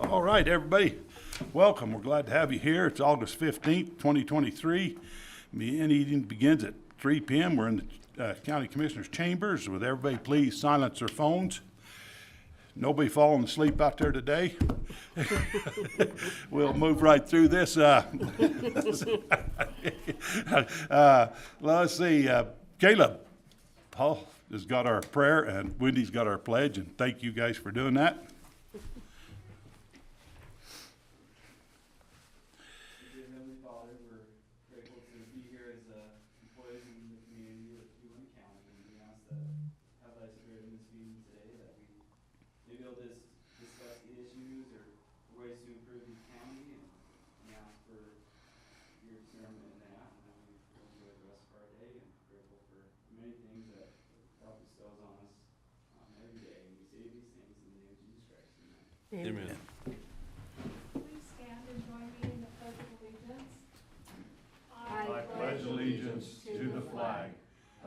All right, everybody, welcome. We're glad to have you here. It's August 15th, 2023. Meeting begins at 3 p.m. We're in the County Commissioner's chambers. Would everybody please silence their phones? Nobody falling asleep out there today? We'll move right through this. Let's see. Caleb, Paul has got our prayer, and Wendy's got our pledge, and thank you guys for doing that. Amen. Please stand and join me in the Pledge of Allegiance. I pledge allegiance to the flag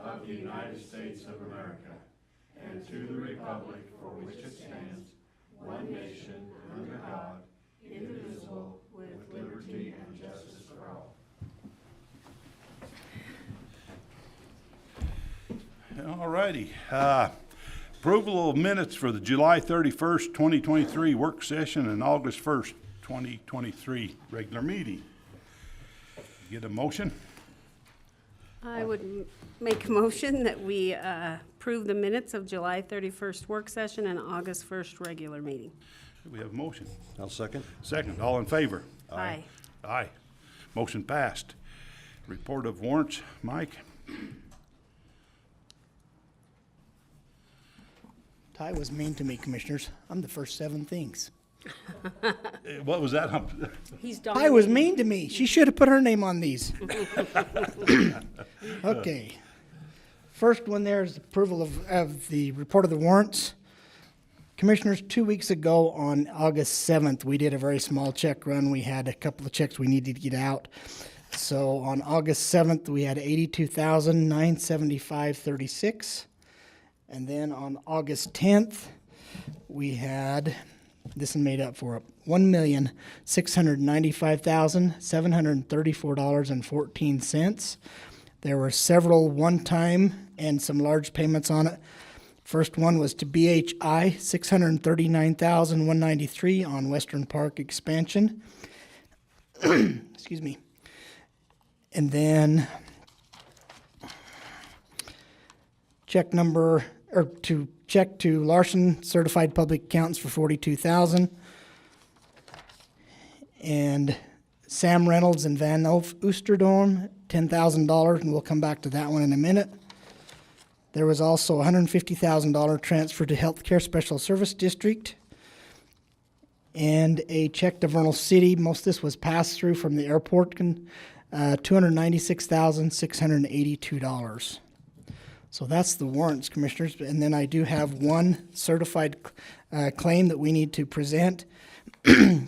of the United States of America and to the republic for which it stands, one nation, under God, indivisible, with liberty and justice for all. All righty. Approval of minutes for the July 31st, 2023 work session and August 1st, 2023 regular meeting. Get a motion? I would make a motion that we approve the minutes of July 31st work session and August 1st regular meeting. We have a motion. I'll second. Second, all in favor? Aye. Aye. Motion passed. Report of warrants, Mike? Ty was mean to me, Commissioners. I'm the first 7 things. What was that? He's Ty was mean to me. She should have put her name on these. Okay. First one there is approval of the report of the warrants. Commissioners, 2 weeks ago on August 7th, we did a very small check run. We had a couple of checks we needed to get out. So on August 7th, we had $82,975.36. And then on August 10th, we had, this one made up for it, $1,695,734.14. There were several one-time and some large payments on it. First one was to BHI, $639,193 on Western Park expansion. Excuse me. And then check to Larson Certified Public Accountants for $42,000. And Sam Reynolds and Van Oosterdorm, $10,000, and we'll come back to that one in a minute. There was also a $150,000 transfer to Healthcare Special Service District and a check to Vernal City. Most of this was passed through from the airport, $296,682. So that's the warrants, Commissioners. And then I do have one certified claim that we need to present.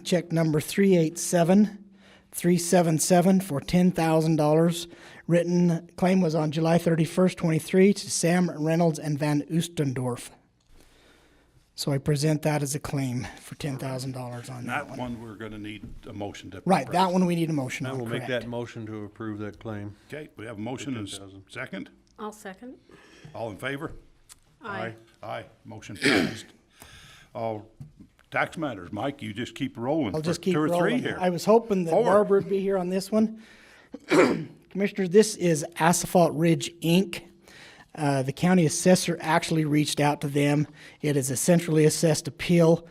Check number 387377 for $10,000. Written claim was on July 31st, 23 to Sam Reynolds and Van Oostendorf. So I present that as a claim for $10,000 on that one. That one we're going to need a motion to. Right, that one we need a motion on, We'll make correct. that motion to approve that claim. Okay, we have a motion and $10,000. second. I'll second. All in favor? Aye. Aye. Motion passed. All tax matters, Mike, you just keep rolling. I'll for just keep 2 or 3 rolling. here. I was hoping that 4. Barbara would be here on this one. Commissioners, this is Asphalt Ridge, Inc. The county assessor actually reached out to them. It is a centrally assessed appeal.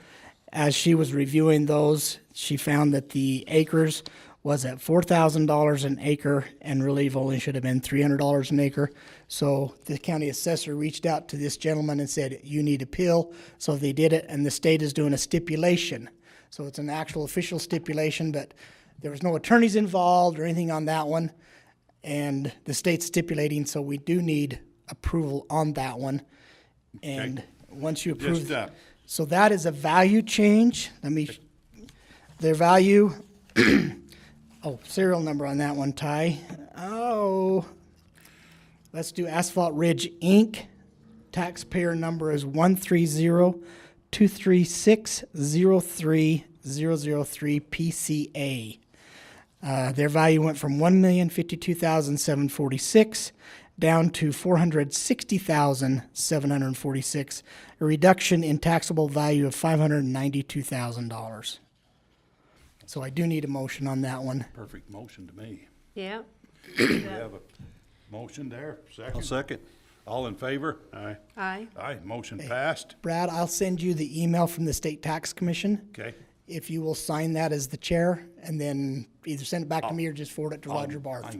As she was reviewing those, she found that the acres was at $4,000 an acre, and really only should have been $300 an acre. So the county assessor reached out to this gentleman and said, you need appeal. So they did it, and the state is doing a stipulation. So it's an actual official stipulation, but there was no attorneys involved or anything on that one. And the state's stipulating, so we do need approval on that one. And once you approve, Just, so that is a value change. Their value, serial number on that one, Ty. Let's do Asphalt Ridge, Inc. Taxpayer number is 130-236-03 003 PCA. Their value went from $1,052,746 down to $460,746, a reduction in taxable value of $592,000. So I do need a motion on that one. Perfect motion to me. Yeah. We have a motion there, second. I'll second. All in favor? Aye. Aye. Aye, motion passed. Brad, I'll send you the email from the State Tax Commission. Okay. If you will sign that as the chair, and then either send it back to me or just forward it to Roger Barth. I'll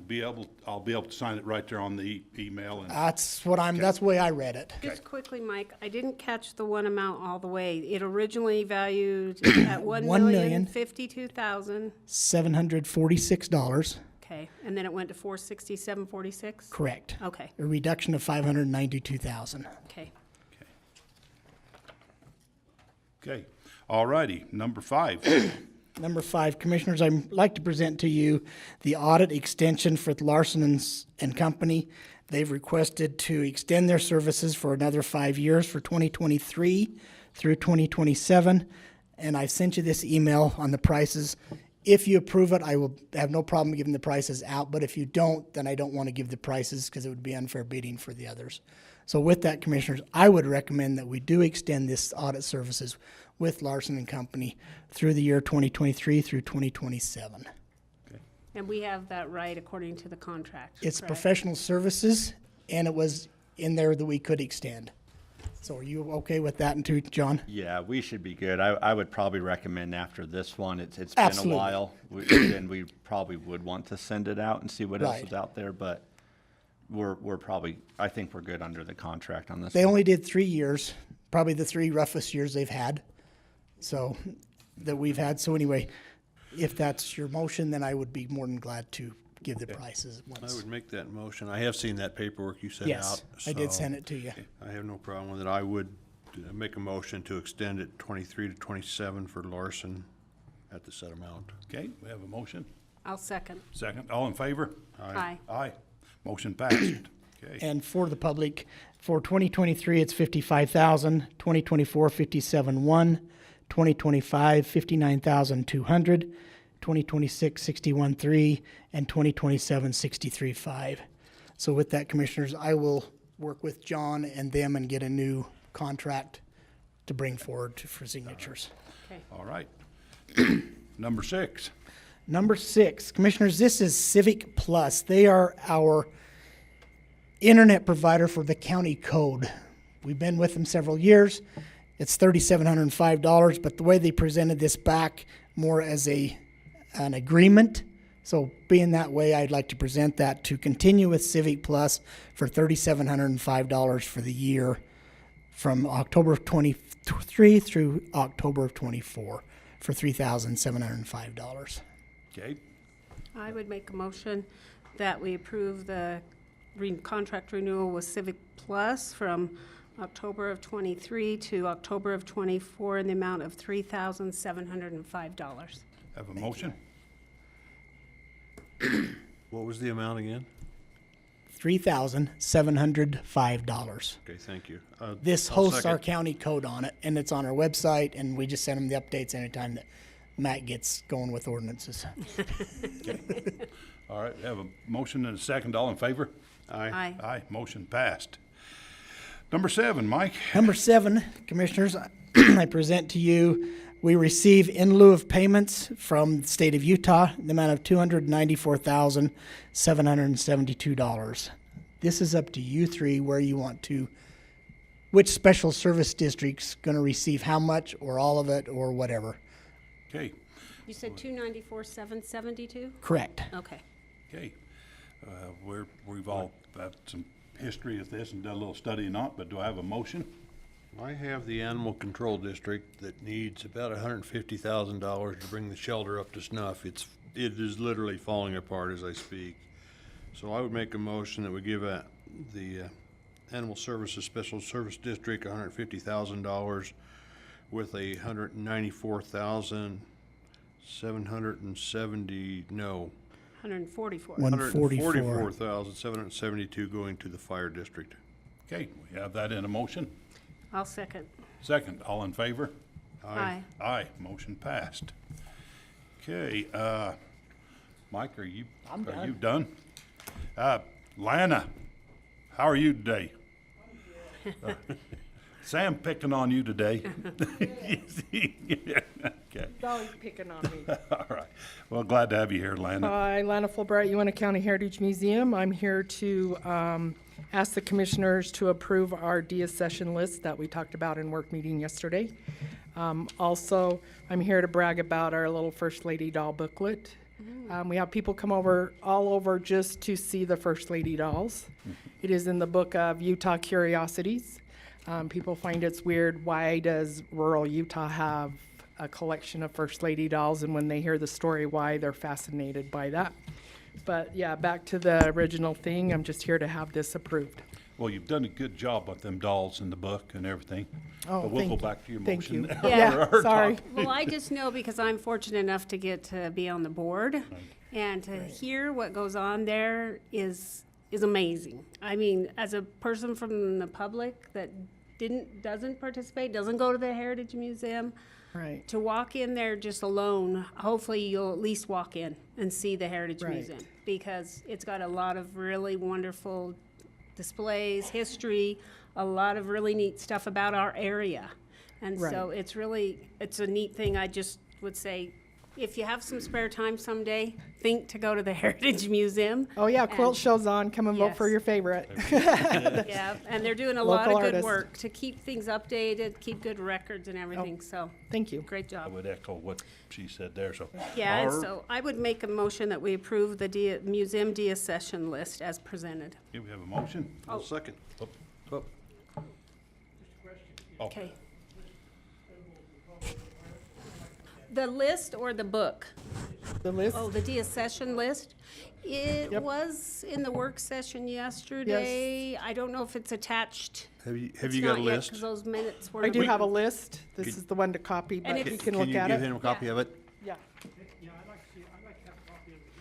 be able to sign it right there on the email and, That's the way I read it. Just quickly, Mike, I didn't catch the one amount all the way. It originally valued at $1,052,000. $746, Okay, and then it went to $467.46? correct. Okay, A reduction of $592,000. okay. okay. All righty, number 5. Number 5, Commissioners, I'd like to present to you the audit extension for Larson and Company. They've requested to extend their services for another 5 years for 2023 through 2027. And I've sent you this email on the prices. If you approve it, I will have no problem giving the prices out. But if you don't, then I don't want to give the prices because it would be unfair bidding for the others. So with that, Commissioners, I would recommend that we do extend this audit services with Larson and Company through the year 2023 through 2027. And we have that right according to the contract, It's correct? professional services, and it was in there that we could extend. So are you okay with that too, John? Yeah, we should be good. I would probably recommend after this one, it's been Absolutely. a while, then we probably would want to send it out and see what else Right. is out there, but we're probably, I think we're good under the contract on this They one. only did 3 years, probably the 3 roughest years they've had, so, that we've had. So anyway, if that's your motion, then I would be more than glad to give the prices at I once. would make that motion. I have seen that paperwork you sent out. Yes, I did so send it to you. I have no problem with it. I would make a motion to extend it 23 to 27 for Larson at the set amount. Okay, we have a motion. I'll second. Second, all in favor? Aye. Aye. Motion passed. Okay. And for the public, for 2023, it's $55,000, 2024, $57,100, 2025, $59,200, 2026, $61,300, and 2027, $63,500. So with that, Commissioners, I will work with John and them and get a new contract to bring forward for signatures. Okay. All right. Number 6. Number 6, Commissioners, this is Civic Plus. They are our internet provider for the county code. We've been with them several years. It's $3,705, but the way they presented this back more as an agreement. So being that way, I'd like to present that to continue with Civic Plus for $3,705 for the year from October of 23 through October of 24 for $3,705. Okay. I would make a motion that we approve the contract renewal with Civic Plus from October of '23 to October of '24 in the amount of $3,705. Have a motion. What was the amount again? $3,705. Okay, thank you. This I'll hosts our second. county code on it, and it's on our website, and we just send them the updates anytime that Matt gets going with ordinances. All right, we have a motion and a second. All in favor? Aye. Aye. Motion passed. Number 7, Mike. Number 7, Commissioners, I present to you, we receive in lieu of payments from the state of Utah, the amount of $294,772. This is up to you three where you want to, which special service district's going to receive how much, or all of it, or whatever. Okay. You said $294,772? Correct. Okay. Okay. We've all had some history of this and done a little studying on it, but do I have a motion? I have the animal control district that needs about $150,000 to bring the shelter up to snuff. It is literally falling apart as I speak. So I would make a motion that we give the Animal Services Special Service District $150,000 with a $144,000. 144,772 going to the fire district. Okay, we have that in a motion. I'll second. Second, all in favor? Aye. Aye, motion passed. Okay, Mike, are you done? Lana, how are you today? Sam picking on you today. Okay, He's always picking on me. all right. Well, glad to have you here, Lana. Hi, Lana Fullbright, Uintah County Heritage Museum. I'm here to ask the commissioners to approve our DISBURSEMENT list that we talked about in work meeting yesterday. Also, I'm here to brag about our little First Lady doll booklet. We have people come over all over just to see the First Lady dolls. It is in the book of Utah Curiosities. People find it's weird, why does rural Utah have a collection of First Lady dolls? And when they hear the story why, they're fascinated by that. But yeah, back to the original thing, I'm just here to have this approved. Well, you've done a good job with them dolls in the book and everything. Oh, But we'll go thank you. back to your Thank motion. you. after Yeah, our sorry. talk. Well, I just know because I'm fortunate enough to get to be on the board, and to hear what goes on there is amazing. I mean, as a person from the public that doesn't participate, doesn't go to the Heritage Museum, Right. to walk in there just alone, hopefully you'll at least walk in and see the Heritage Right. Museum, because it's got a lot of really wonderful displays, history, a lot of really neat stuff about our area. And so Right. it's a neat thing. I just would say, if you have some spare time someday, think to go to the Heritage Museum. Oh yeah, And- quilt show's on. Come and vote for Yes. your favorite. Yeah, and they're doing a lot of Local good artists. work to keep things updated, keep good records and everything, so, Thank you. great I job. would echo what she said there, so. Yeah, and Our- so I would make a motion that we approve the museum deaccession list as presented. Okay, we have a motion. Oh. Second. Okay. The list or the book? The list? Oh, the deaccession list? It Yep. was in the work session yesterday. I don't know if it's attached. Have you It's got a not yet, list? 'cause those minutes were. I do have a list. This is the one to copy, And but if- you Can can look you at give it. him a copy of it? Yeah.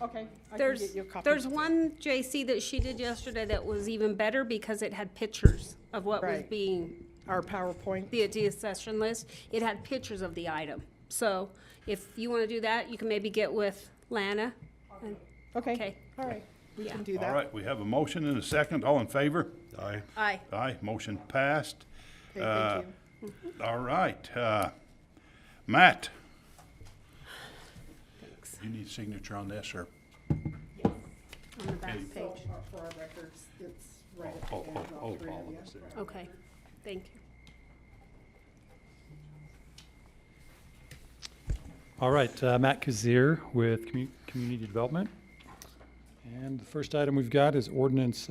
Okay. I can There's, get you a copy. there's one, JC, that she did yesterday that was even better because it had pictures of what was Right. being, Our PowerPoint. the deaccession list. It had pictures of the item. So if you want to do that, you can maybe get with Lana. and- Okay. Okay. All right. We Yeah. can do All that. right, we have a motion and a second. All in favor? Aye. Aye. Aye, motion passed. Okay, thank you. All right, Matt, Thanks. you need signature on this, or? On the back page. For our records, it's right at the Oh, end of all three all of of you. us there. Okay, thank you. All right, Matt Kazir with Community Development. And the first item we've got is Ordinance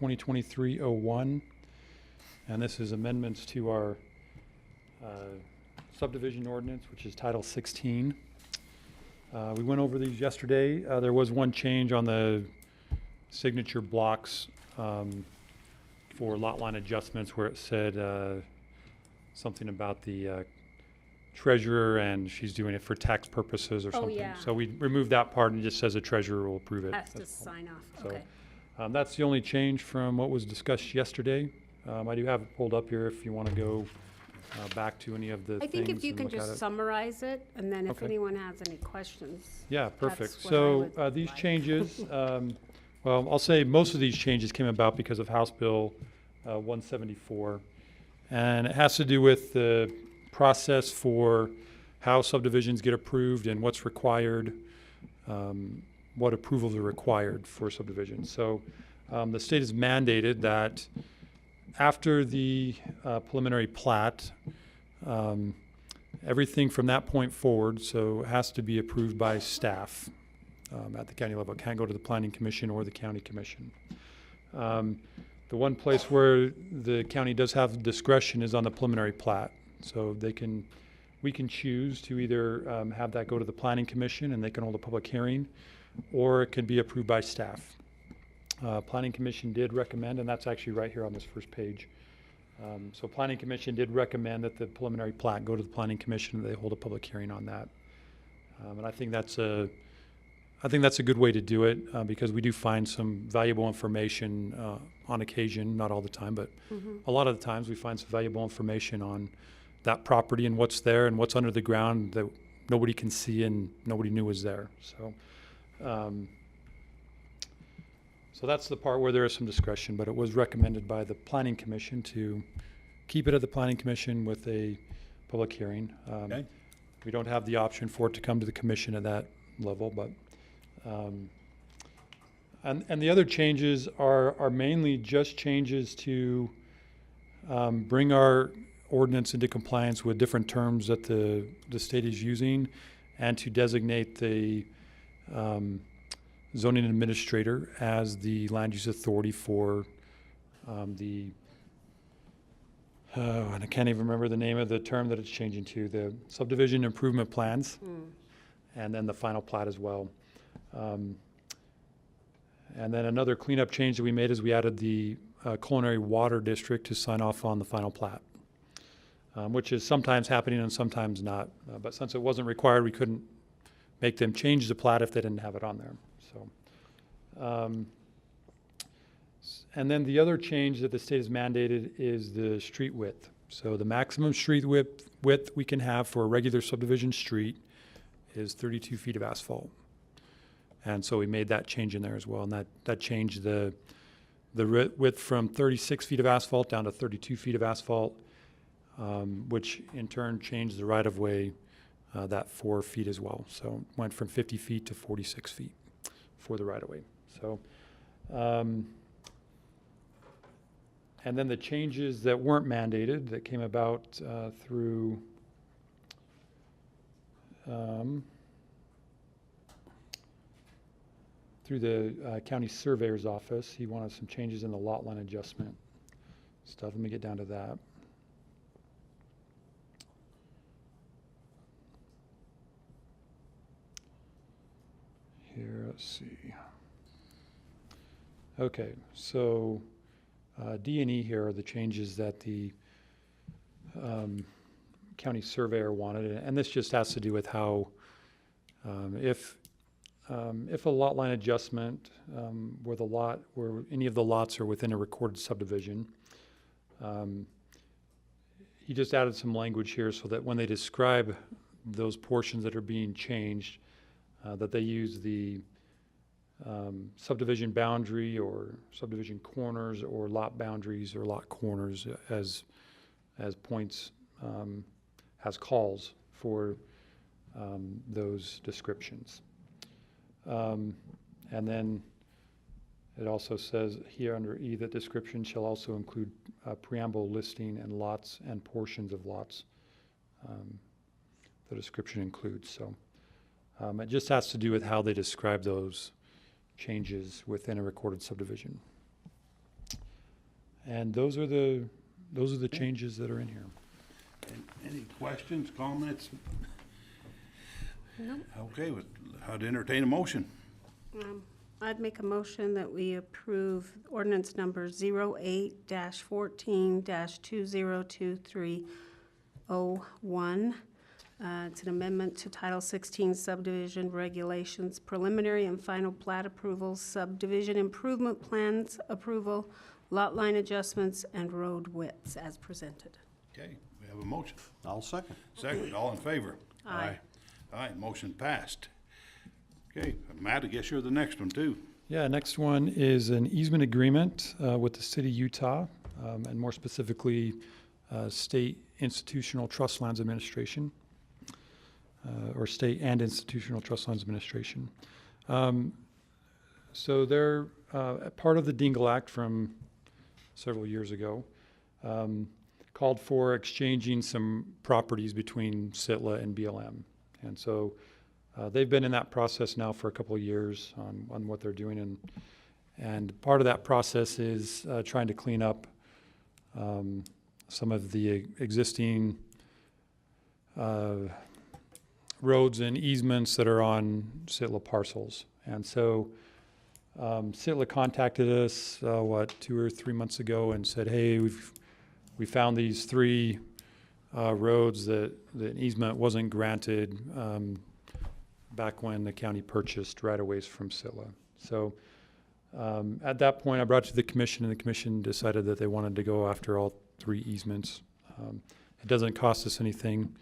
08-14-2023-01. And this is amendments to our subdivision ordinance, which is Title 16. We went over these yesterday. There was one change on the signature blocks for lot line adjustments where it said something about the treasurer and she's doing it for tax purposes or Oh, something. yeah. So we removed that part and it just says the treasurer will approve it. Has to That's all. sign off, So, okay. That's the only change from what was discussed yesterday. I do have it pulled up here if you want to go back to any of the I things think if you and can look at just it. summarize it, and then if Okay. anyone has any questions. Yeah, perfect. That's what I So would these like. changes, well, I'll say most of these changes came about because of House Bill 174. And it has to do with the process for how subdivisions get approved and what's required, what approvals are required for subdivisions. So the state has mandated that after the preliminary plat, everything from that point forward, so it has to be approved by staff at the county level. It can't go to the planning commission or the county commission. The one place where the county does have discretion is on the preliminary plat. So we can choose to either have that go to the planning commission and they can hold a public hearing, or it can be approved by staff. Planning commission did recommend, and that's actually right here on this first page. So planning commission did recommend that the preliminary plat go to the planning commission and they hold a public hearing on that. And I think that's a I think that's a good way to do it, because we do find some valuable information on occasion, not all the time, but a lot of the times we find some valuable information on that property and what's there and what's under the ground that nobody can see and nobody knew was there. So, so that's the part where there is some discretion, but it was recommended by the Planning Commission to keep it at the Planning Commission with a public hearing. Okay. We don't have the option for it to come to the commission at that level, but and the other changes are mainly just changes to bring our ordinance into compliance with different terms that the state is using, and to designate the zoning administrator as the land use authority for and I can't even remember the name of the term that it's changing to, the subdivision improvement plans, and then the final plat as well. And then another cleanup change that we made is we added the culinary water district to sign off on the final plat, which is sometimes happening and sometimes not. But since it wasn't required, we couldn't make them change the plat if they didn't have it on there. So, and then the other change that the state has mandated is the street width. So the maximum street width we can have for a regular subdivision street is 32 feet of asphalt. And so we made that change in there as well, and that changed the width from 36 feet of asphalt down to 32 feet of asphalt, which in turn changed the right-of-way that 4 feet as well. So it went from 50 feet to 46 feet for the right-of-way. So, and then the changes that weren't mandated that came about through the county surveyor's office. He wanted some changes in the lot line adjustment stuff. Let me get down to that. Here, let's see. Okay, so D and E here are the changes that the county surveyor wanted, and this just has to do with how if a lot line adjustment where any of the lots are within a recorded subdivision, he just added some language here so that when they describe those portions that are being changed, that they use the subdivision boundary or subdivision corners or lot boundaries or lot corners as points, as calls for those descriptions. And then it also says here under E that description shall also include preamble listing and lots and portions of lots the description includes. So it just has to do with how they describe those changes within a recorded subdivision. And those are the changes that are in here. Any questions, comments? No. Okay, I'd entertain a motion. I'd make a motion that we approve ordinance number 08-14-202301. It's an amendment to Title 16 subdivision regulations, preliminary and final plat approvals, subdivision improvement plans approval, lot line adjustments, and road widths as presented. Okay, we have a motion. I'll second. Second, all in favor? Aye. Aye, motion passed. Okay, Matt, I guess you're the next one too. Yeah, next one is an easement agreement with the city of Utah, and more specifically, State Institutional Trust Lands Administration, or State and Institutional Trust Lands Administration. So they're part of the Dingle Act from several years ago, called for exchanging some properties between SITLA and BLM. And so they've been in that process now for a couple of years on what they're doing. And part of that process is trying to clean up some of the existing roads and easements that are on SITLA parcels. And so SITLA contacted us, 2 or 3 months ago and said, hey, we found these 3 roads that the easement wasn't granted. back when the county purchased right-of-ways from Sitla. So at that point, I brought it to the commission, and the commission decided that they wanted to go after all 3 easements. It doesn't cost us anything,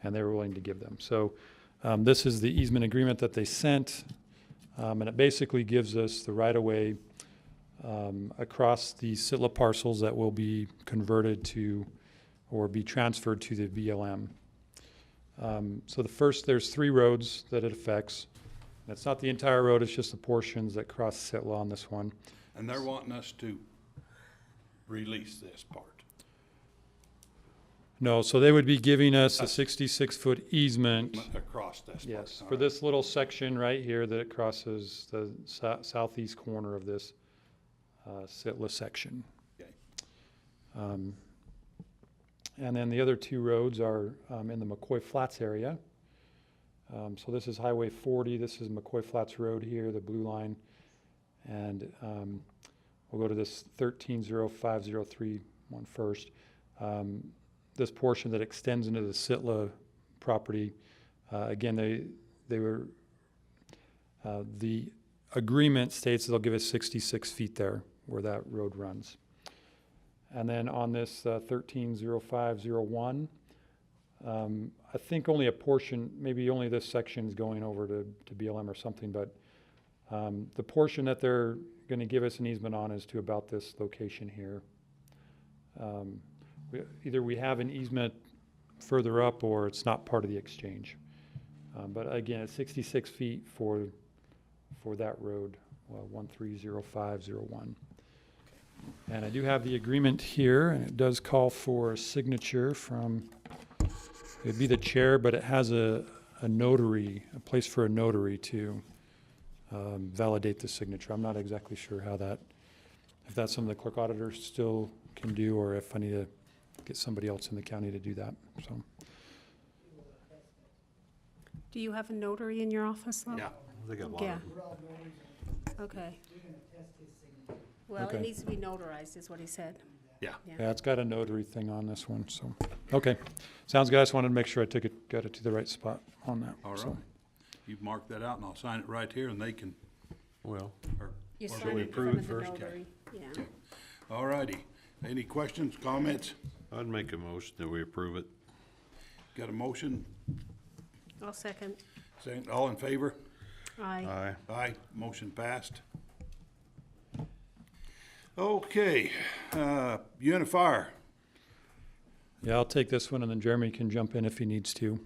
and they were willing to give them. So this is the easement agreement that they sent, and it basically gives us the right-of-way across the Sitla parcels that will be converted to or be transferred to the BLM. So there's 3 roads that it affects. It's not the entire road, it's just the portions that cross Sitla on this one. And they're wanting us to release this part. No, so they would be giving us a 66-foot easement, Across this part. yes, All for right. this little section right here that crosses the southeast corner of this Sitla section. Okay. And then the other 2 roads are in the McCoy Flats area. So this is Highway 40, this is McCoy Flats Road here, the blue line. And we'll go to this 130503 one first. This portion that extends into the Sitla property, again, the agreement states that they'll give us 66 feet there where that road runs. And then on this 130501, I think only a portion, maybe only this section is going over to BLM or something, but the portion that they're going to give us an easement on is to about this location here. Either we have an easement further up or it's not part of the exchange. But again, it's 66 feet for that road, 130501. And I do have the agreement here, and it does call for a signature from, it'd be the chair, but it has a notary, a place for a notary to validate the signature. I'm not exactly sure how that, if that's something the clerk-auditor still can do, or if I need to get somebody else in the county to do that, so. Do you have a notary in your office, though? Yeah, they got a lot Yeah. of them. Okay. Well, Okay. it needs to be notarized, is what he said. Yeah. Yeah, it's got a notary thing on this one, so, okay. Sounds good, I just wanted to make sure I got it to the right spot on that. All so. right. You mark that out and I'll sign it right here and they can, Well, or, You or sign we it in approve front it of the first? notary. Yeah. All righty. Any questions, comments? I'd make a motion that we approve it. Got a motion? I'll second. Second, all in favor? Aye. Aye. Aye, motion passed. Okay, Uintah. Yeah, I'll take this one, and then Jeremy can jump in if he needs to.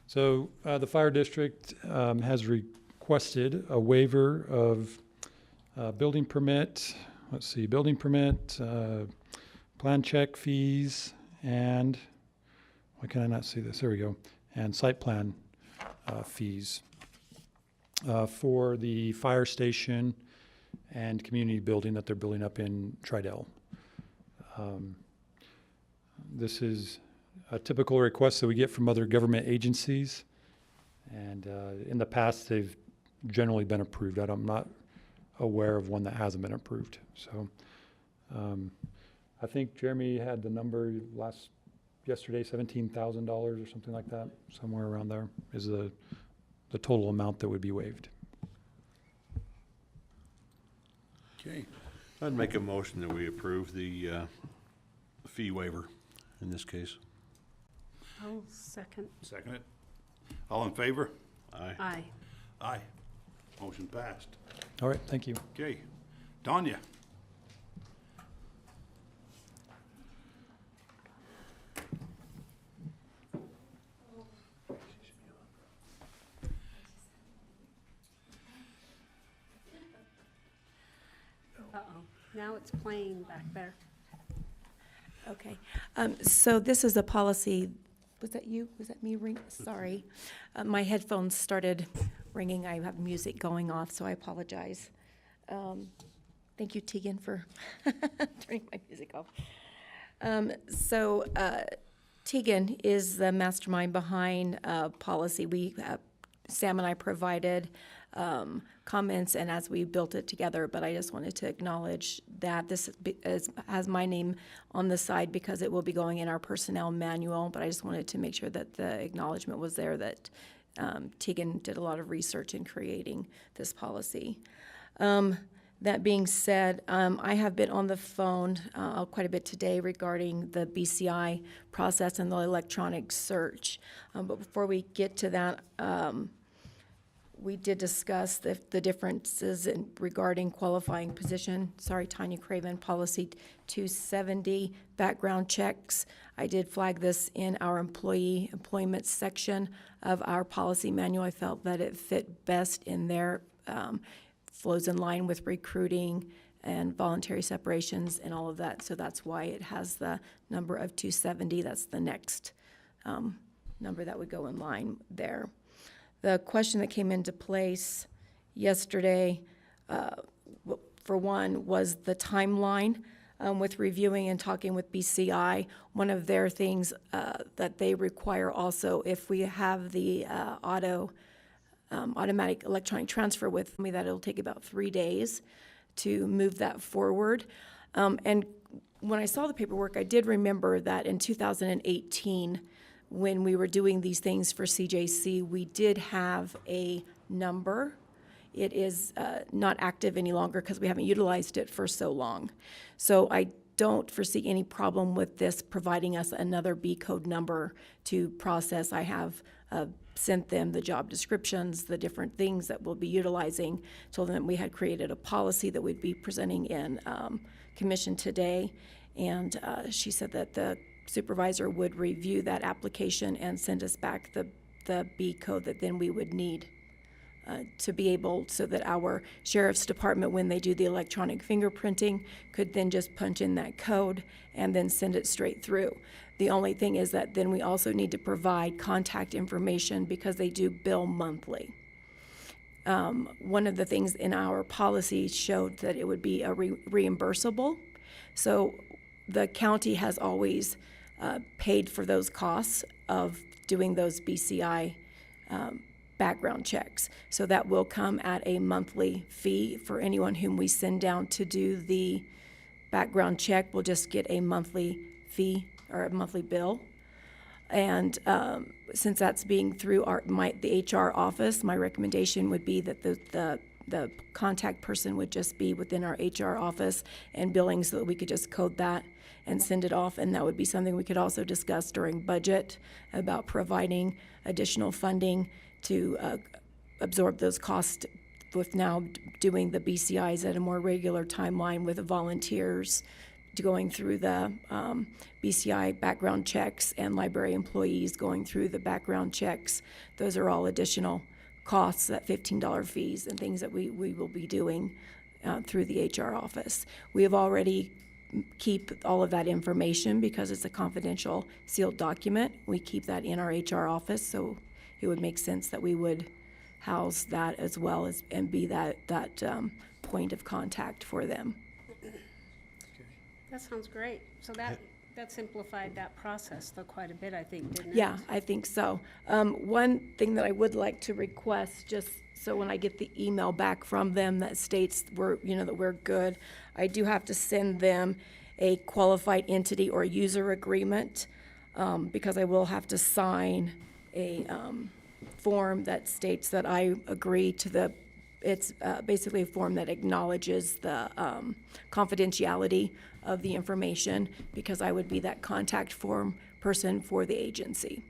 So the fire district has requested a waiver of building permit, building permit, plan check fees, and, why can I not see this? There we go. And site plan fees for the fire station and community building that they're building up in Tridell. This is a typical request that we get from other government agencies, and in the past they've generally been approved. I'm not aware of one that hasn't been approved. So I think Jeremy had the number yesterday, $17,000 or something like that, somewhere around there is the total amount that would be waived. Okay, I'd make a motion that we approve the fee waiver in this case. I'll second. second it. All in favor? Aye. Aye. Aye. Motion passed. All right, thank you. Okay, Tanya. Uh-oh. Now it's playing back there. Okay, so this is a policy, was that you? Was that me ring? Sorry. My headphones started ringing. I have music going off, so I apologize. Thank you, Tegan, for turning my music off. Tegan is the mastermind behind policy. Sam and I provided comments and as we built it together, but I just wanted to acknowledge that this has my name on the side because it will be going in our personnel manual, but I just wanted to make sure that the acknowledgement was there that Tegan did a lot of research in creating this policy. That being said, I have been on the phone quite a bit today regarding the BCI process and the electronic search. But before we get to that, we did discuss the differences regarding qualifying position. Sorry, Tanya Craven, policy 270, background checks. I did flag this in our employment section of our policy manual. I felt that it fit best in there. Flows in line with recruiting and voluntary separations and all of that. So that's why it has the number of 270. That's the next number that would go in line there. The question that came into place yesterday, for one, was the timeline with reviewing and talking with BCI. One of their things that they require also, if we have the automatic electronic transfer with me, that it'll take about 3 days to move that forward. And when I saw the paperwork, I did remember that in 2018, when we were doing these things for CJC, we did have a number. It is not active any longer because we haven't utilized it for so long. So I don't foresee any problem with this providing us another B code number to process. I have sent them the job descriptions, the different things that we'll be utilizing. Told them that we had created a policy that we'd be presenting in commission today. And she said that the supervisor would review that application and send us back the B code that then we would need to be able, so that our sheriff's department, when they do the electronic fingerprinting, could then just punch in that code and then send it straight through. The only thing is that then we also need to provide contact information because they do bill monthly. One of the things in our policy showed that it would be a reimbursable. So the county has always paid for those costs of doing those BCI background checks. So that will come at a monthly fee for anyone whom we send down to do the background check. We'll just get a monthly fee or a monthly bill. And since that's being through the HR office, my recommendation would be that the contact person would just be within our HR office and billing, so that we could just code that and send it off. And that would be something we could also discuss during budget about providing additional funding to absorb those costs with now doing the BCIs at a more regular timeline with the volunteers going through the BCI background checks and library employees going through the background checks. Those are all additional costs, that $15 fees and things that we will be doing through the HR office. We have already keep all of that information because it's a confidential sealed document. We keep that in our HR office, so it would make sense that we would house that as well as and be that point of contact for them. That sounds great. So that simplified that process though quite a bit, I think, didn't it? Yeah, I think so. One thing that I would like to request, just so when I get the email back from them that states that we're good, I do have to send them a qualified entity or user agreement because I will have to sign a form that states that I agree to it's basically a form that acknowledges the confidentiality of the information, because I would be that contact form person for the agency.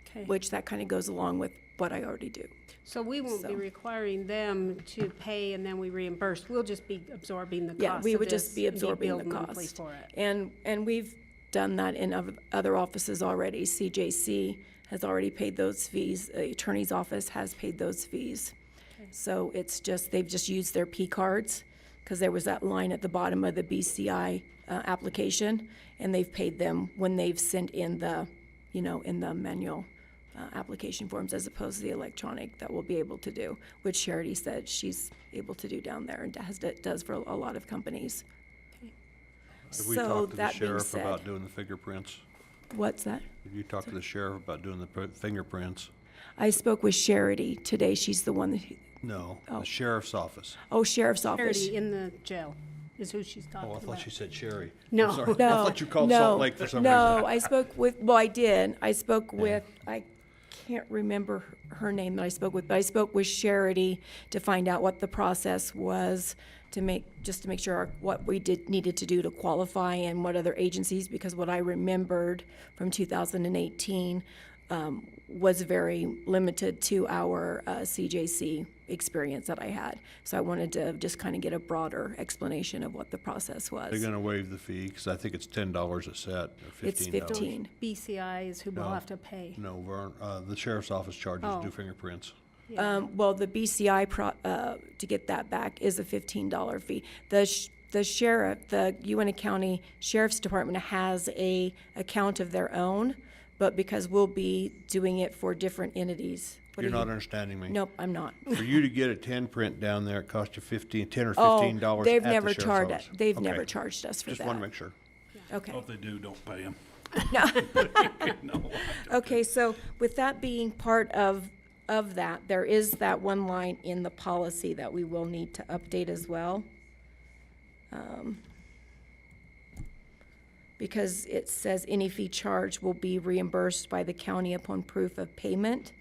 Okay. Which that kind of goes along with what I already do. So we won't be requiring them to pay and then we reimburse. We'll just be absorbing the cost Yeah, we of would just this be and absorbing the billed monthly cost. for it. And we've done that in other offices already. CJC has already paid those fees. The attorney's office has paid those fees. Okay. So it's just, they've just used their P cards, because there was that line at the bottom of the BCI application, and they've paid them when they've sent in the, in the manual application forms, as opposed to the electronic that we'll be able to do, which Charity said she's able to do down there and does for a lot of companies. Okay. Have we So talked to the that being sheriff about said, doing the fingerprints? what's that? Have you talked to the sheriff about doing the fingerprints? I spoke with Charity today. She's the one that, No, Oh. the sheriff's office. Sheriff's office. Charity in the jail is who she's talking Oh, I about. thought she said Sherry. No. I'm sorry. No, I thought you called no, Salt Lake for some no, reason. I spoke with, well, I did. I spoke with, can't remember her name that I spoke with, but I spoke with Charity to find out what the process was to make sure what we needed to do to qualify and what other agencies, because what I remembered from 2018 was very limited to our CJC experience that I had. So I wanted to just kind of get a broader explanation of what the process was. They're gonna waive the fee, because I think it's $10 a set, or $15. It's 15. BCI is who we'll No. have to pay. No, the sheriff's office charges Oh. do fingerprints. Well, the BCI to get that back is a $15 fee. The sheriff, the Uintah County Sheriff's Department has a account of their own, but because we'll be doing it for different entities. What You're do you- not understanding me. Nope, I'm not. For you to get a 10 print down there, it costs you $10 or Oh, $15 they've at the never sheriff's charged office. it. They've Okay. never charged us for that. Just want to make sure. Okay. Well, if they do, don't pay them. No. Okay, so with that being part of that, there is that one line in the policy that we will need to update as well. Because it says any fee charged will be reimbursed by the county upon proof of payment.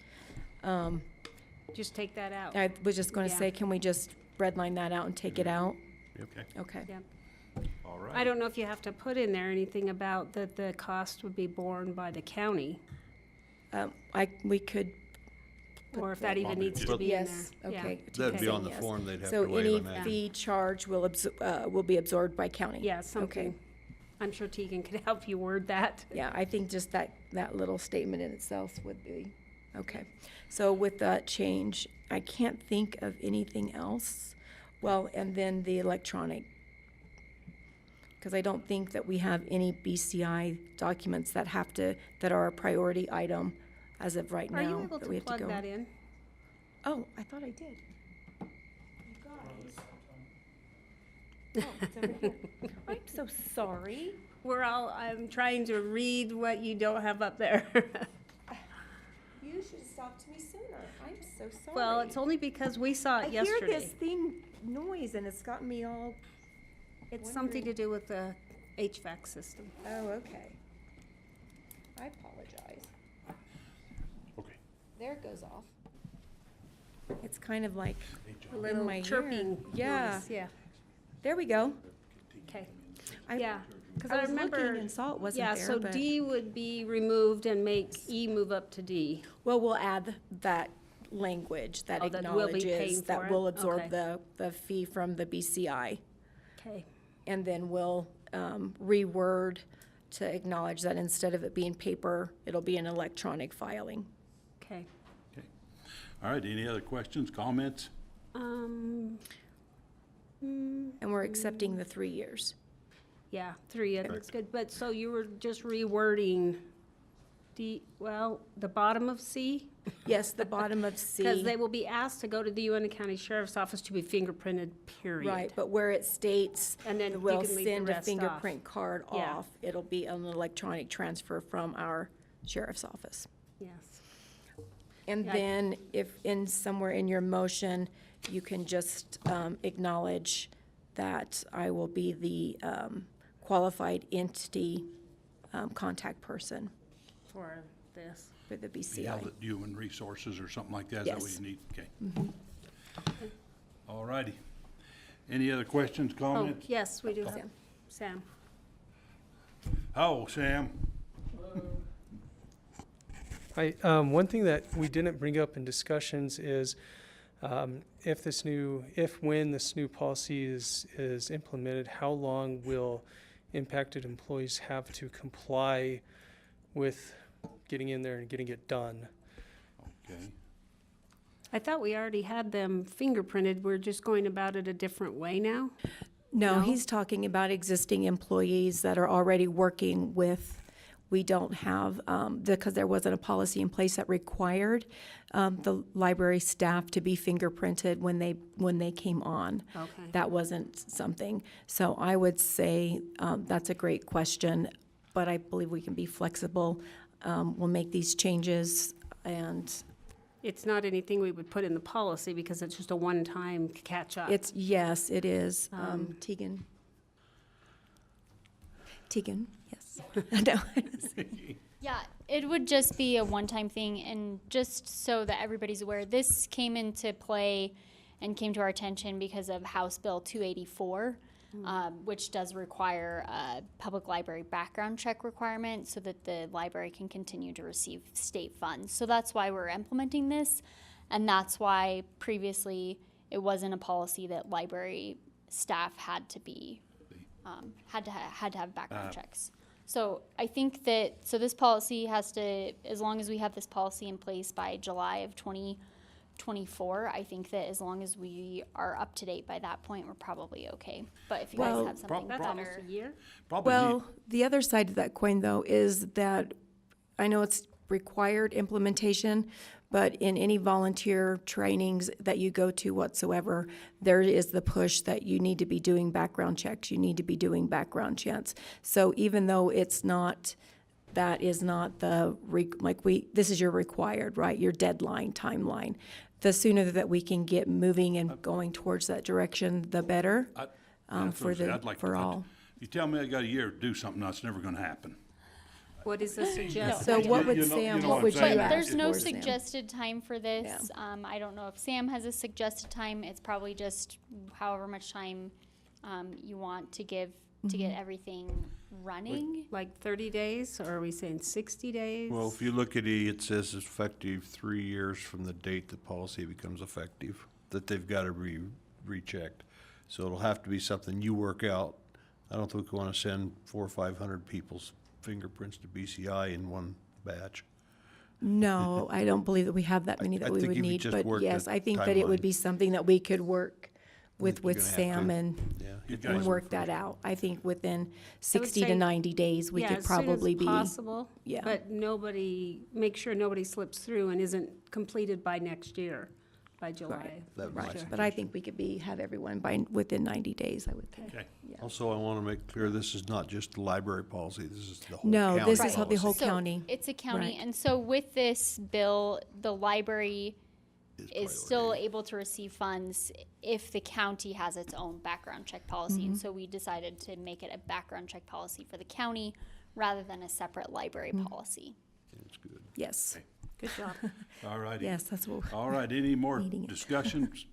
Just take that out. I was just gonna Yeah. say, can we just redline that out and take it out? Okay, Okay. Yep. all right. I don't know if you have to put in there anything about that the cost would be borne by the county, We could, or if that even needs to be in there. yes, Yeah. okay. That'd be on the Yes. form they'd have So to waive any on that. fee charge will be absorbed by county? Yeah, something. I'm sure Tegan could help you word that. Yeah, I think just that little statement in itself would be, okay. So with that change, I can't think of anything else. Well, and then the electronic, because I don't think that we have any BCI documents that are a priority item as of right Are you now able that we to have to plug go. that in? Oh, I thought I did. You guys. Oh, it's over here. I'm so sorry. I'm trying to read what you don't have up there. You should have stopped me sooner. I'm so sorry. Well, it's only because we saw it I hear yesterday. this thing noise and it's gotten me all, It's something to do with the HVAC system. oh, okay. I apologize. Okay. There it goes off. It's kind of like A in little my ear. chirping Yeah, noise, yeah, there we go. okay. I- Yeah, because I I was looking remember, and saw it wasn't yeah, there, so but- D would be removed and make E move up to D. Well, we'll add that language that Oh, that we'll be paying acknowledges for that it? we'll absorb Okay. the fee from the BCI. Okay, And then we'll reword to acknowledge that instead of it being paper, it'll be an electronic filing. okay. All right, any other questions, comments? And we're accepting the 3 years. Yeah, 3, it looks good, but so you were just rewording D, well, the bottom of C? Yes, the bottom of C. Because they will be asked to go to the Uintah County Sheriff's Office to be fingerprinted, period. Right, but where it states, And then you we'll can leave the send a rest off. fingerprint card Yeah. off, it'll be an electronic transfer from our sheriff's office. Yes, And Yeah, then if somewhere in your motion, you can just acknowledge that I will be the qualified entity contact person for this. for the Be BCI. held at Human Resources or something like that? Is that what Yes. you need? Okay. All righty. Any other questions, Oh, comments? yes, we do have, Sam. Sam. Oh, Sam, Hi, one thing that we didn't bring up in discussions is when this new policy is implemented, how long will impacted employees have to comply with getting in there and getting it done? okay. I thought we already had them fingerprinted, we're just going about it a different way now? No, No? he's talking about existing employees that are already working with, we don't have, because there wasn't a policy in place that required the library staff to be fingerprinted when they came on. Okay. That wasn't something. So I would say that's a great question, but I believe we can be flexible. We'll make these changes and It's not anything we would put in the policy because it's just a one-time catch-up. yes, it is. Tegan? Tegan, yes. No. Yeah, it would just be a one-time thing, and just so that everybody's aware, this came into play and came to our attention because of House Bill 284, which does require a public library background check requirement so that the library can continue to receive state funds. So that's why we're implementing this, and that's why previously it wasn't a policy that library staff had to be, had to have background checks. So I think that, so this policy has to, as long as we have this policy in place by July of 2024, I think that as long as we are up to date by that point, we're probably okay. But if you guys have something That's almost better. a year. Probably Well, the other side of that coin, though, is that I know it's required implementation, but in any volunteer trainings that you go to whatsoever, there is the push that you need to be doing background checks, you need to be doing background checks. So even though it's not, that is not the, this is your required, right, your deadline, timeline. The sooner that we can get moving and going towards that direction, the better, for all. You tell me I got a year to do something, that's never gonna happen. What is the suggested? So what would You know- Sam, you know what what would I'm you saying. ask? There's no for, Sam? suggested time for this. I don't know if Sam has a suggested time. It's probably just however much time you want to give to get everything running. Like 30 days, or are we saying 60 days? Well, if you look at E, it says it's effective 3 years from the date the policy becomes effective, that they've got to be rechecked. So it'll have to be something you work out. I don't think we want to send 400 or 500 people's fingerprints to BCI in one batch. No, I don't believe that we have that many I that we think would if you need, just but work yes, the I think that it would timeline. be something that we could work with you're gonna have Sam to. and, Yeah. You and guys- work that out. I think within 60 to say- 90 days, we Yeah, could as soon as probably be. possible, yeah. but make sure nobody slips through and isn't completed by next year, by July. That Right, was- but I think we could have everyone within 90 days, I would think. Okay. Also, I want to make clear, this is not just the library policy, this is the whole No, county this is how the policy. whole So county. it's a county, Right. and so with this bill, the library Is is still priority. able to receive funds if the county has its own background check policy. Mm-hmm. And so we decided to make it a background check policy for the county rather than a separate library Mm-hmm. policy. It's good. Yes, Good job. All righty. yes, that's what, All right, any more Meeting it. discussions?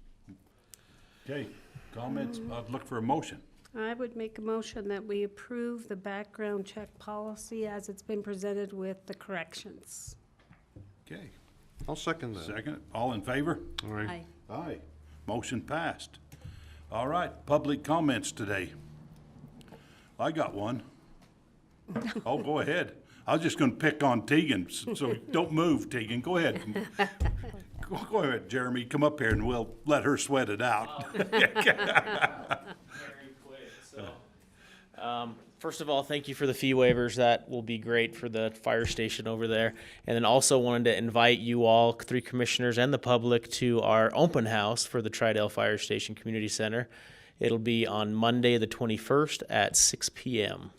Okay, comments? I'd look for a motion. I would make a motion that we approve the background check policy as it's been presented with the corrections. Okay, I'll second that. second, all in favor? All right. Aye. Aye. Motion passed. All right, public comments today. I got one. Oh, go ahead. I was just gonna pick on Tegan, so don't move, Tegan. Go ahead. Go ahead, Jeremy. Come up here and we'll let her sweat it out. Very quick, so. First of all, thank you for the fee waivers. That will be great for the fire station over there. And then also wanted to invite you all, 3 commissioners and the public, to our open house for the Tridale Fire Station Community Center. It'll be on Monday, the 21st at 6 p.m.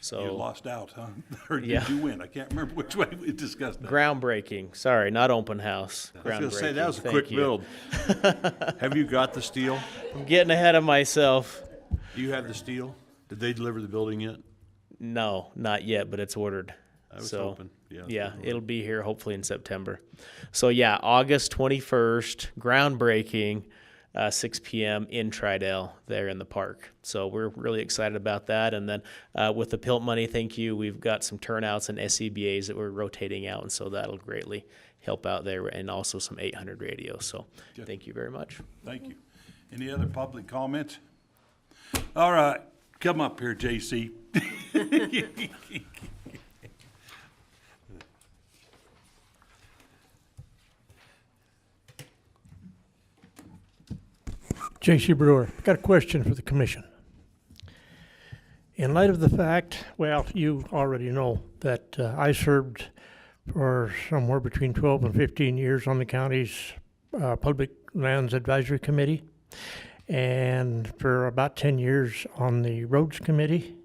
So. You lost out, huh? Or did Yeah. you win? I can't remember which way we discussed that. Groundbreaking. Sorry, not open house. I was gonna say, that was a Groundbreaking. quick Thank you. build. Have you got the steel? I'm getting ahead of myself. Do you have the steel? Did they deliver the building yet? No, not yet, but it's ordered. I was So, hoping. Yeah, it's Yeah, been it'll be here hopefully in September. So yeah, August 21st, groundbreaking, 6 p.m. in Tridale there in the park. So we're really excited about that. And then with the PILT money, thank you, we've got some turnouts and SCBAs that we're rotating out, and so that'll greatly help out there, and also some 800 radios. So thank you very much. Thank you. Any other public comments? All right, come up here, JC. J.C. Brewer, got a question for the commission. In light of the fact, well, you already know that I served for somewhere between 12 and 15 years on the county's Public Lands Advisory Committee, and for about 10 years on the Roads Committee.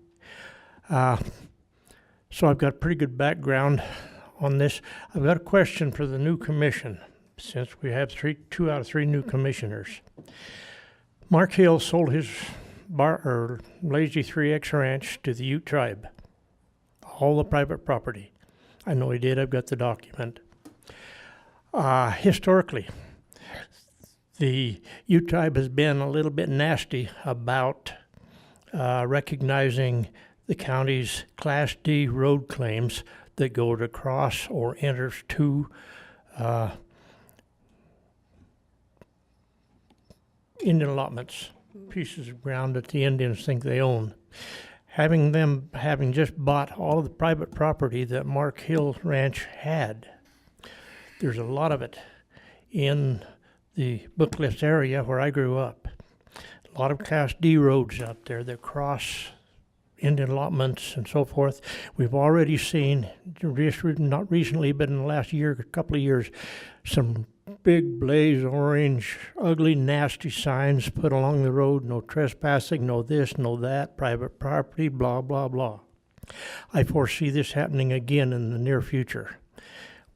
So I've got a pretty good background on this. I've got a question for the new commission, since we have 2 out of 3 new commissioners. Mark Hill sold his Lazy 3X ranch to the Ute tribe, all the private property. I know he did. I've got the document. Historically, the Ute tribe has been a little bit nasty about recognizing the county's Class D road claims that go to cross or enters to Indian allotments, pieces of ground that the Indians think they own. Having just bought all of the private property that Mark Hill Ranch had, there's a lot of it in the Booklifts area where I grew up. A lot of Class D roads out there that cross Indian allotments and so forth. We've already seen, not recently, but in the last year, couple of years, some big blaze orange, ugly, nasty signs put along the road. No trespassing, no this, no that, private property, blah, blah, blah. I foresee this happening again in the near future,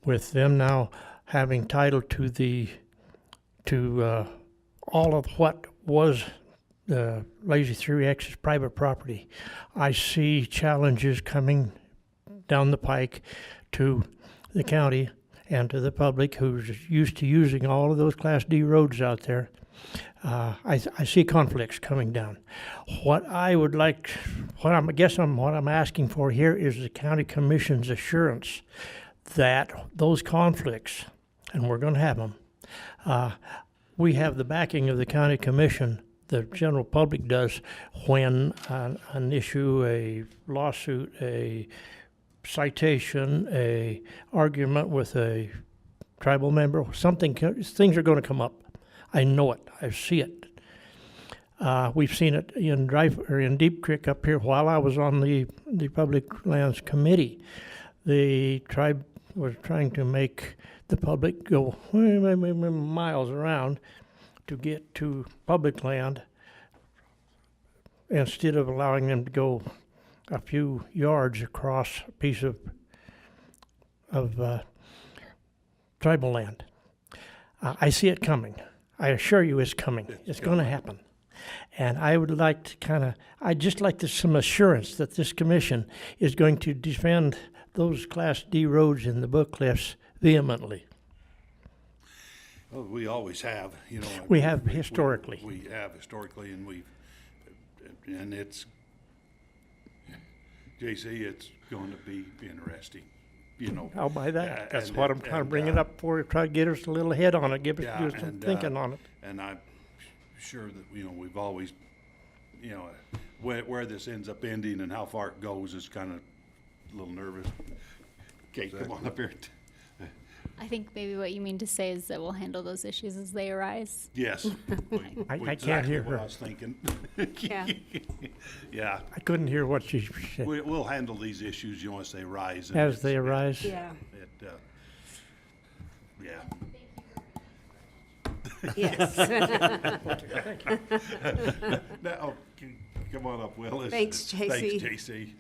with them now having title to all of what was the Lazy 3X's private property. I see challenges coming down the pike to the county and to the public who's used to using all of those Class D roads out there. I see conflicts coming down. What I'm asking for here is the county commission's assurance that those conflicts, and we're going to have them, we have the backing of the county commission. The general public does when an issue, a lawsuit, a citation, a argument with a tribal member, things are going to come up. I know it. I see it. We've seen it in Deep Creek up here while I was on the Public Lands Committee. The tribe was trying to make the public go miles around to get to public land instead of allowing them to go a few yards across a piece of tribal land. I see it coming. I assure you it's coming. It's going to happen. And I would like to I'd just like some assurance that this commission is going to defend those Class D roads in the Booklifts vehemently. Well, we always have, you know. We have historically. We have historically, and it's, JC, it's going to be interesting, you know. I'll buy that. That's what I'm trying to bring it up for, try to get us a little ahead on it, give us some thinking on it. And I'm sure that, you know, we've always, you know, where this ends up ending and how far it goes is kind of a little nervous. Kate, come on up here. I think maybe what you mean to say is that we'll handle those issues as they arise. Yes. I can't hear her. What I was thinking. Yeah. Yeah. I couldn't hear what she said. We'll handle these issues, you know, as they arise. As they arise? Yeah. Yeah. Yes. Now, come on up, Will. Thanks, JC. Thanks, JC.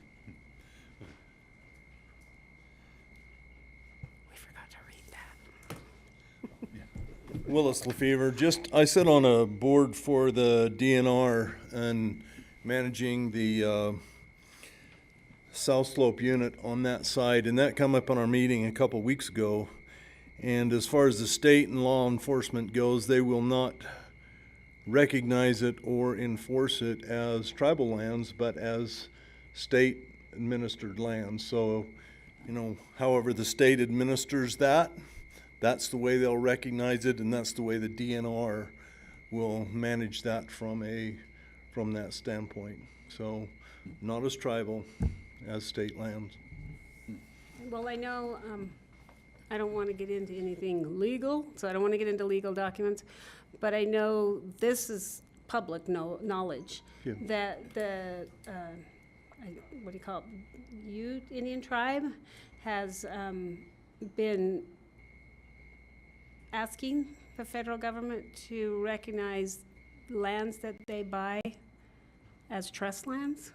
Willis Lefevre. I sit on a board for the DNR and managing the South Slope unit on that side, and that come up on our meeting a couple weeks ago. And as far as the state and law enforcement goes, they will not recognize it or enforce it as tribal lands, but as state administered lands. So, you know, however the state administers that, that's the way they'll recognize it, and that's the way the DNR will manage that from that standpoint. So, not as tribal, as state lands. Well, I know, I don't want to get into anything legal, so I don't want to get into legal documents, but I know this is public knowledge, that the, what do you call it, Ute Indian tribe has been asking the federal government to recognize lands that they buy as trust lands.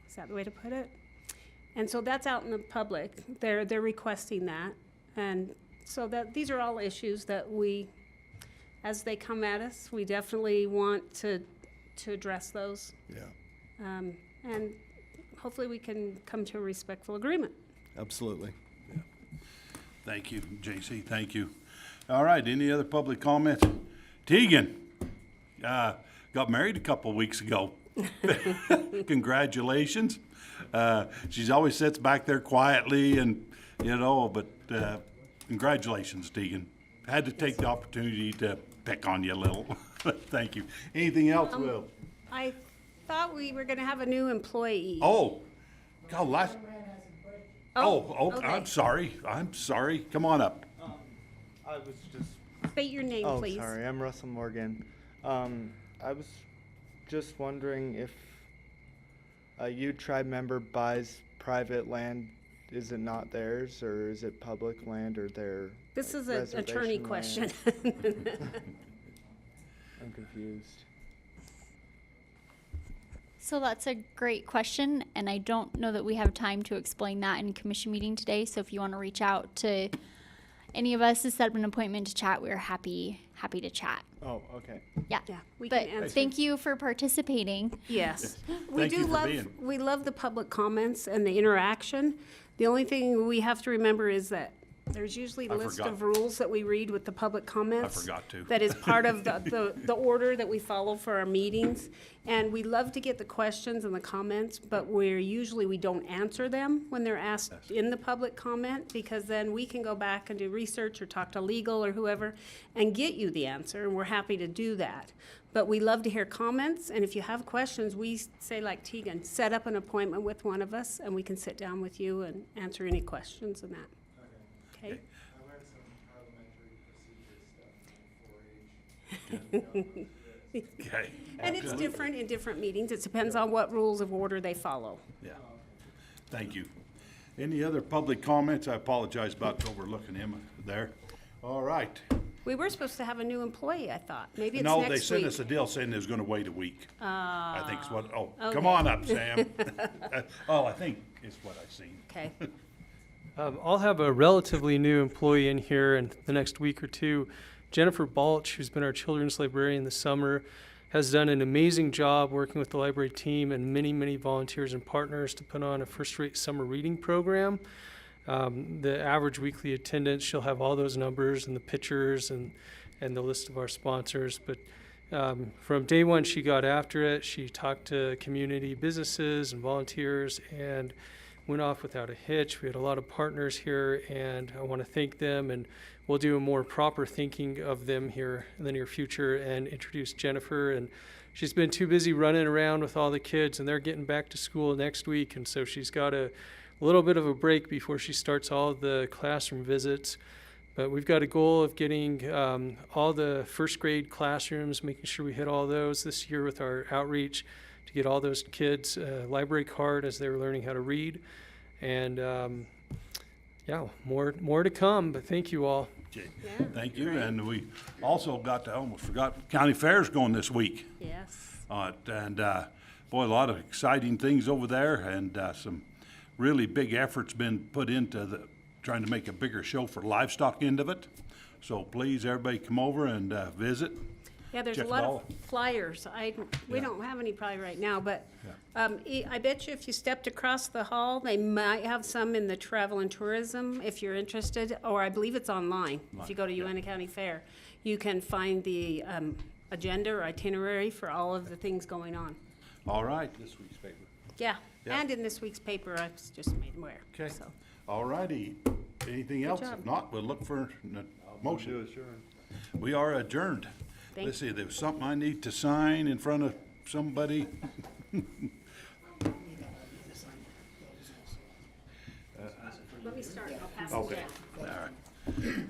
Is that the way to put it? And so that's out in the public. They're requesting that. And so that these are all issues that we, as they come at us, we definitely want to address those. Yeah. And hopefully we can come to a respectful agreement. Absolutely. Yeah. Thank you, J.C., thank you. All right, any other public comments? Tegan, got married a couple of weeks ago. Congratulations. She's always sits back there quietly and, but congratulations, Tegan. Had to take the opportunity to pick on you a little. Thank you. Anything else, Will? I thought we were gonna have a new employee. Oh, God, Okay. I'm sorry. Come on up. I was just. State your name, please. Sorry, I'm Russell Morgan. I was just wondering if a tribe member buys private land, is it not theirs, or is it public land, or their? This is like, an attorney reservation question. land? I'm confused. So that's a great question, and I don't know that we have time to explain that in commission meeting today. So if you want to reach out to any of us to set up an appointment to chat, we're happy to chat. Oh, okay. Yeah. Yeah, we But can answer. thank you for participating. Yes. Thank you for being. We love the public comments and the interaction. The only thing we have to remember is that there's usually a list of rules that we read with the public comments. I forgot to. That is part of the order that we follow for our meetings. And we love to get the questions and the comments, but we don't answer them when they're asked in the public comment, because then we can go back and do research or talk to legal or whoever and get you the answer, and we're happy to do that. But we love to hear comments, and if you have questions, we say like Tegan, set up an appointment with one of us, and we can sit down with you and answer any questions and that. Okay? I learned some parliamentary procedure stuff in 4-H. Okay. And it's different in different meetings. It depends on what rules of order they follow. Yeah. Thank you. Any other public comments? I apologize about overlooking him there. All right. We were supposed to have a new employee, I thought. Maybe it's No, next week. they sent us a deal saying they was gonna wait a week. I think it's what, come okay. on up, Sam. I think is what I seen. Okay. I'll have a relatively new employee in here in the next week or two. Jennifer Balch, who's been our children's librarian this summer, has done an amazing job working with the library team and many volunteers and partners to put on a first-rate summer reading program. The average weekly attendance, she'll have all those numbers and the pictures and the list of our sponsors. But from day one, she got after it. She talked to community businesses and volunteers and went off without a hitch. We had a lot of partners here, and I want to thank them, and we'll do a more proper thinking of them here in the near future and introduce Jennifer. And she's been too busy running around with all the kids, and they're getting back to school next week, and so she's got a little bit of a break before she starts all the classroom visits. But we've got a goal of getting all the first grade classrooms, making sure we hit all those this year with our outreach, to get all those kids a library card as they're learning how to read. And yeah, more to come, but thank you all. Okay. Thank you. And we also almost forgot, county fair's going this week. Yes. And boy, a lot of exciting things over there, and some really big efforts been put into trying to make a bigger show for livestock end of it. So please, everybody come over and visit. Yeah, there's a Check it lot all. of flyers. We don't have any probably right now, but I bet you if you stepped across the hall, they might have some in the travel and tourism if you're interested, or I believe it's online. If you go to Uintah County Fair, you can find the agenda or itinerary for all of the things going on. All right. This week's paper. Yeah, Yeah. and in this week's paper, I was just made aware. Okay. So, All righty. Anything else? job. If not, we'll look for a motion. We are adjourned. Thank Let's see, there was something I need to sign in front of somebody. let me start. I'll pass it Okay, down. all right.